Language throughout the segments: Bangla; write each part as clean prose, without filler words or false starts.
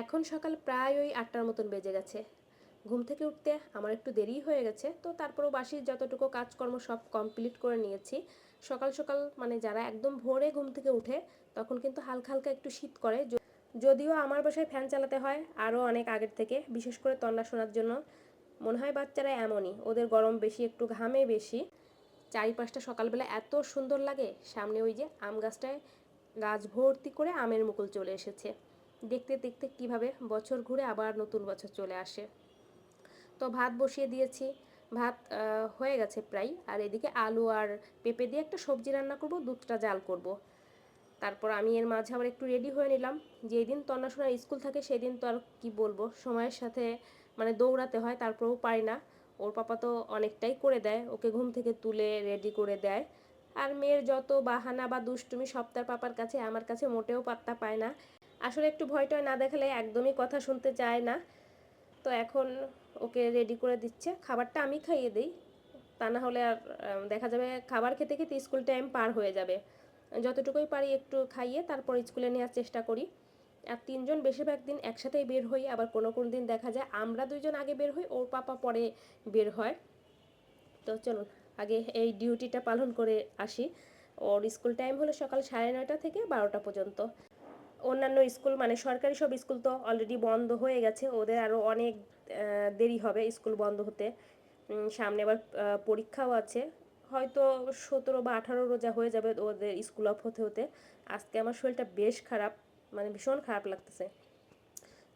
এখন সকাল প্রায় ওই ৮টার মতন বেজে গেছে। ঘুম থেকে উঠতে আমার একটু দেরিই হয়ে গেছে, তো তারপরেও বাসি যতটুকু কাজকর্ম সব কমপ্লিট করে নিয়েছি। সকাল সকাল মানে যারা একদম ভোরে ঘুম থেকে উঠে তখন কিন্তু হালকা হালকা একটু শীত করে, যদিও আমার বাসায় ফ্যান চালাতে হয় আরও অনেক আগের থেকে, বিশেষ করে তন্না শোনার জন্য। মনে হয় বাচ্চারা এমনই, ওদের গরম বেশি, একটু ঘামে বেশি। চারিপাশটা সকালবেলা এত সুন্দর লাগে, সামনে ওই যে আম গাছটায় গাছ ভর্তি করে আমের মুকুল চলে এসেছে। দেখতে দেখতে কিভাবে বছর ঘুরে আবার নতুন বছর চলে আসে। তো ভাত বসিয়ে দিয়েছি, ভাত হয়ে গেছে প্রায়। আর এদিকে আলু আর পেঁপে দিয়ে একটা সবজি রান্না করব, দুধটা জাল করব। তারপর আমি এর মাঝে আবার একটু রেডি হয়ে নিলাম। যেদিন তন্নাশোনার স্কুল থাকে সেদিন তো আর কি বলবো, সময়ের সাথে মানে দৌড়াতে হয়, তারপরেও পারি না। ওর পাপা তো অনেকটাই করে দেয়, ওকে ঘুম থেকে তুলে রেডি করে দেয়। আর মেয়ের যত বাহানা বা দুষ্টুমি সব তার পাপার কাছে, আমার কাছে মোটেও পাত্তা পায় না। আসলে একটু ভয়টয় না দেখালে একদমই কথা শুনতে চায় না। তো এখন ওকে রেডি করে দিচ্ছে, খাবারটা আমি খাইয়ে দিই, তা না হলে আর দেখা যাবে খাবার খেতে খেতে স্কুল টাইম পার হয়ে যাবে। যতটুকুই পারি একটু খাইয়ে তারপর স্কুলে নেওয়ার চেষ্টা করি। আর তিনজন বেশিরভাগ দিন একসাথেই বের হই, আবার কোনো কোনো দিন দেখা যায় আমরা দুইজন আগে বের হই, ওর পাপা পরে বের হয়। তো চলুন আগে এই ডিউটিটা পালন করে আসি। ওর স্কুল টাইম হলো সকাল 9:30 থেকে 12টা পর্যন্ত। অন্যান্য স্কুল মানে সরকারি সব স্কুল তো অলরেডি বন্ধ হয়ে গেছে, ওদের আরও অনেক দেরি হবে স্কুল বন্ধ হতে। সামনে আবার পরীক্ষাও আছে, হয়তো 17 বা 18 রোজা হয়ে যাবে ওদের স্কুল অফ হতে হতে। আজকে আমার শরীরটা বেশ খারাপ, মানে ভীষণ খারাপ লাগতেছে।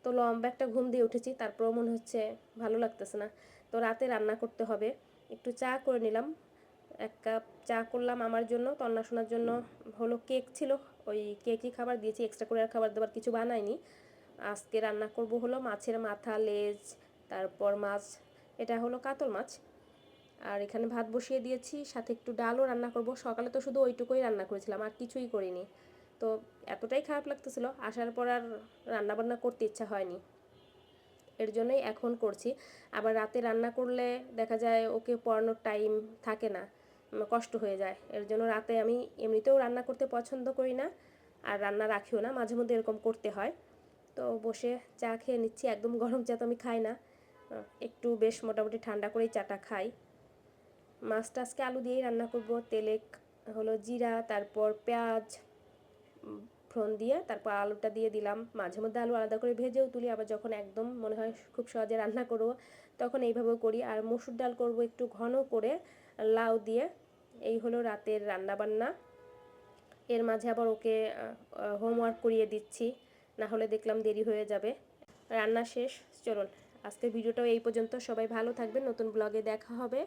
তো লম্বা একটা ঘুম দিয়ে উঠেছি, তারপরেও মনে হচ্ছে ভালো লাগতেছে না। তো রাতে রান্না করতে হবে। একটু চা করে নিলাম, 1 কাপ চা করলাম আমার জন্য, তন্না শোনার জন্য হলো কেক ছিল, ওই কেকই খাবার দিয়েছি, এক্সট্রা করে আর খাবার দাবার কিছু বানাইনি। আজকে রান্না করব হলো মাছের মাথা, লেজ, তারপর মাছ, এটা হলো কাতল মাছ। আর এখানে ভাত বসিয়ে দিয়েছি, সাথে একটু ডালও রান্না করব। সকালে তো শুধু ওইটুকুই রান্না করেছিলাম, আর কিছুই করিনি। তো এতটাই খারাপ লাগতেছিল, আসার পর আর রান্নাবান্না করতে ইচ্ছা হয়নি, এর জন্যই এখন করছি। আবার রাতে রান্না করলে দেখা যায় ওকে পড়ানোর টাইম থাকে না, কষ্ট হয়ে যায়। এর জন্য রাতে আমি এমনিতেও রান্না করতে পছন্দ করি না, আর রান্না রাখিও না, মাঝে মধ্যে এরকম করতে হয়। তো বসে চা খেয়ে নিচ্ছি, একদম গরম চা তো আমি খাই না, একটু বেশ মোটামুটি ঠান্ডা করেই চাটা খাই। মাছটা আজকে আলু দিয়েই রান্না করব, তেলে হলো জিরা, তারপর পেঁয়াজ ফোড়ন দিয়ে তারপর আলুটা দিয়ে দিলাম। মাঝে মধ্যে আলু আলাদা করে ভেজেও তুলি, আবার যখন একদম মনে হয় খুব সহজে রান্না করবো তখন এইভাবেও করি। আর মসুর ডাল করব একটু ঘন করে লাউ দিয়ে। এই হলো রাতের রান্নাবান্না। এর মাঝে আবার ওকে হোমওয়ার্ক করিয়ে দিচ্ছি, না হলে দেখলাম দেরি হয়ে যাবে। রান্না শেষ। চলুন আজকের ভিডিওটাও এই পর্যন্ত, সবাই ভালো থাকবেন, নতুন ব্লগে দেখা হবে।